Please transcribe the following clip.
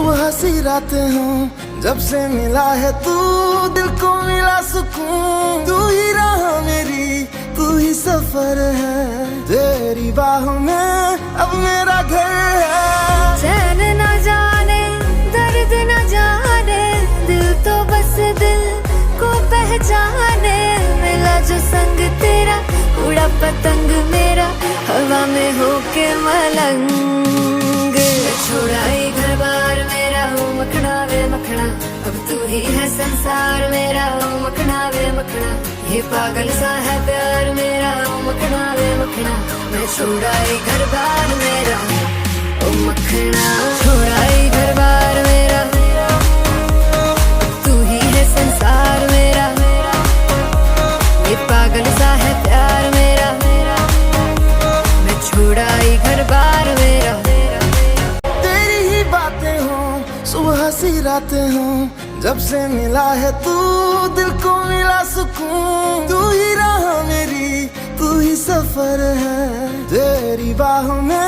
सुबह सी रातें हो, जब से मिला है तू, दिल को मिला सुकून। तू ही राह मेरी, तू ही सफर है, तेरी बाहों में अब मेरा घर है। चैन न जाने, दर्द न जाने, दिल तो बस दिल को पहचाने। मिला जो संग तेरा, उड़ा पतंग मेरा, हवा में होके मलंग। छोड़ाई घर बार मेरा, हो मखना वे मखना, अब तू ही है संसार मेरा, हो मखना वे मखना। ये पागल सा है प्यार मेरा, हो मखना वे मखना। मैं छोड़ाई घर बार मेरा, ओ मखना। छोड़ाई घर बार मेरा, तू ही है संसार मेरा। ये पागल सा है प्यार मेरा, मैं छोड़ाई घर बार मेरा। तेरी ही बातें हो, सुबह सी रातें हो, जब से मिला है तू, दिल को मिला सुकून। तू ही राह मेरी, तू ही सफर है, तेरी बाहों में